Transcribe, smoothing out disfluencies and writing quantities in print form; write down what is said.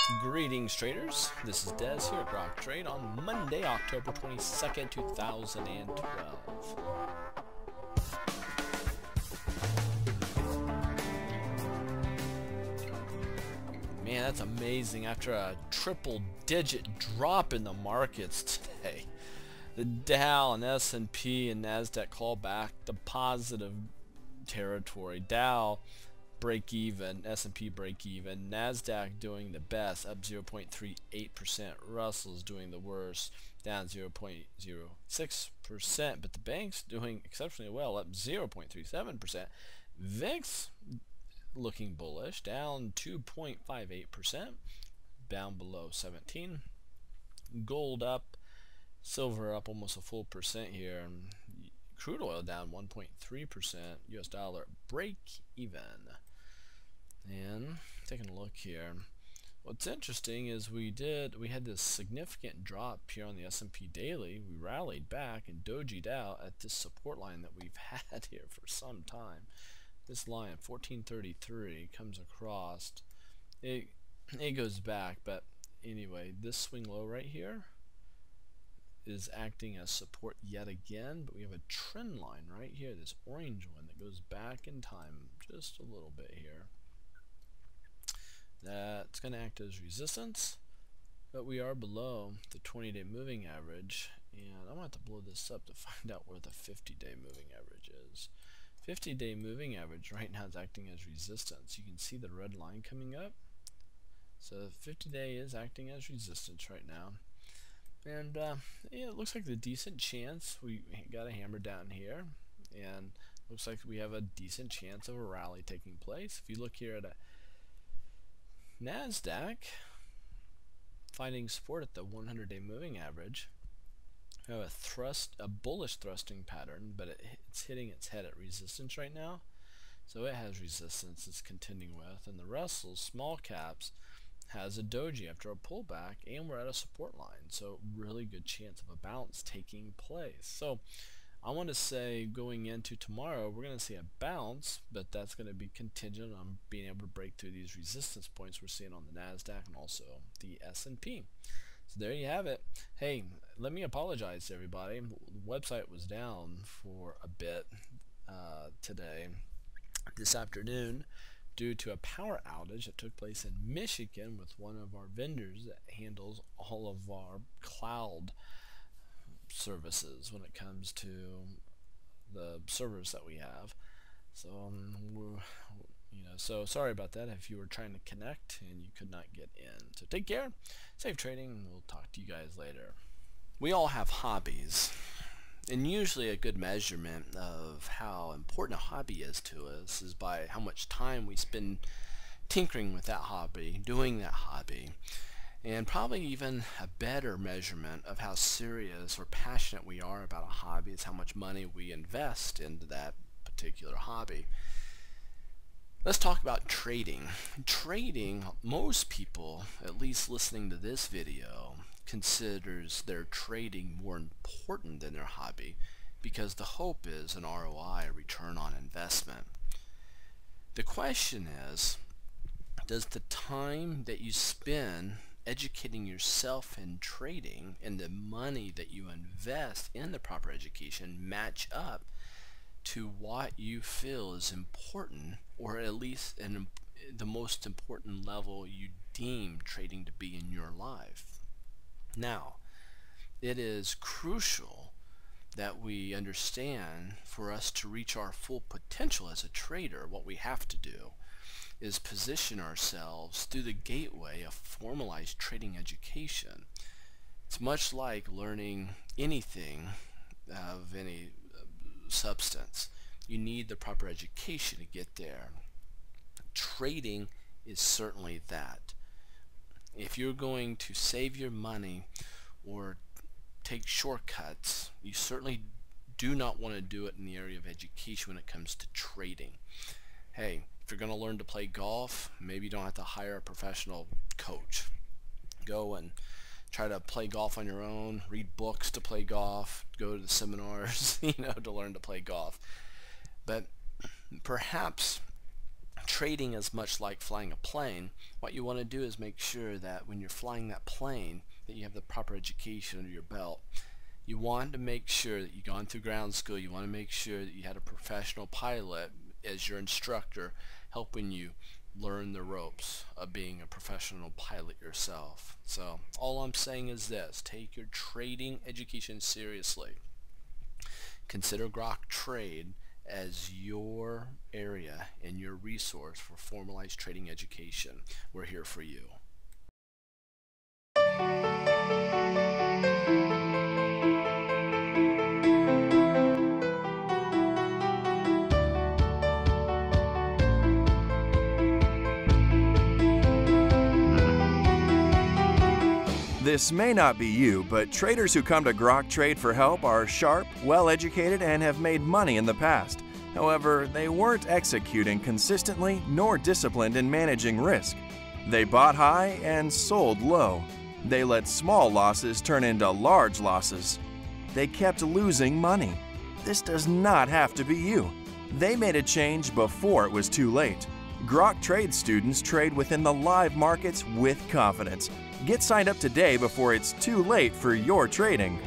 Greetings traders, this is Des here at Grok Trade on Monday, October 22nd, 2012. Man, that's amazing. After a triple-digit drop in the markets today, the Dow and S&P and NASDAQ call back to positive territory. Dow break even, S&P break even, NASDAQ doing the best, up 0.38%, Russell's doing the worst, down 0.06%, but the bank's doing exceptionally well, up 0.37%. VIX looking bullish, down 2.58%, down below 17. Gold up, silver up almost a full percent here. Crude oil down 1.3%, US dollar break even. And taking a look here, what's interesting is we had this significant drop here on the S&P daily. We rallied back and dojied out at this support line that we've had here for some time. This line 1433 comes across, it goes back, but anyway, this swing low right here is acting as support yet again, but we have a trend line right here, this orange one that goes back in time just a little bit here. That's going to act as resistance, but we are below the 20-day moving average, and I'm going to have to blow this up to find out where the 50-day moving average is. 50-day moving average right now is acting as resistance. You can see the red line coming up, so 50-day is acting as resistance right now. And yeah, it looks like a decent chance. We got a hammer down here, and looks like we have a decent chance of a rally taking place. If you look here at a NASDAQ, finding support at the 100-day moving average, we have a bullish thrusting pattern, but it's hitting its head at resistance right now. So it has resistance it's contending with, and the Russell small caps has a doji after a pullback, and we're at a support line, so really good chance of a bounce taking place. So I want to say going into tomorrow we're going to see a bounce, but that's going to be contingent on being able to break through these resistance points we're seeing on the NASDAQ and also the S&P. So there you have it. Hey, let me apologize to everybody. The website was down for a bit today, this afternoon, due to a power outage that took place in Michigan with one of our vendors that handles all of our cloud services when it comes to the servers that we have. So so sorry about that if you were trying to connect and you could not get in. So take care, safe trading, and we'll talk to you guys later. We all have hobbies, and usually a good measurement of how important a hobby is to us is by how much time we spend tinkering with that hobby, doing that hobby. And probably even a better measurement of how serious or passionate we are about a hobby is how much money we invest into that particular hobby. Let's talk about trading. Trading, most people, at least listening to this video, considers their trading more important than their hobby because the hope is an ROI, a return on investment. The question is, does the time that you spend educating yourself in trading and the money that you invest in the proper education match up to what you feel is important, or at least the most important level you deem trading to be in your life? Now, it is crucial that we understand, for us to reach our full potential as a trader, what we have to do is position ourselves through the gateway of formalized trading education. It's much like learning anything of any substance. You need the proper education to get there. Trading is certainly that. If you're going to save your money or take shortcuts, you certainly do not want to do it in the area of education when it comes to trading. Hey, if you're going to learn to play golf, maybe you don't have to hire a professional coach. Go and try to play golf on your own, read books to play golf, go to the seminars, to learn to play golf. But perhaps trading is much like flying a plane. What you want to do is make sure that when you're flying that plane that you have the proper education under your belt. You want to make sure that you've gone through ground school. You want to make sure that you had a professional pilot as your instructor helping you learn the ropes of being a professional pilot yourself. So all I'm saying is this: take your trading education seriously. Consider Grok Trade as your area and your resource for formalized trading education. We're here for you. This may not be you, but traders who come to Grok Trade for help are sharp, well-educated, and have made money in the past. However, they weren't executing consistently nor disciplined in managing risk. They bought high and sold low. They let small losses turn into large losses. They kept losing money. This does not have to be you. They made a change before it was too late. Grok Trade students trade within the live markets with confidence. Get signed up today before it's too late for your trading.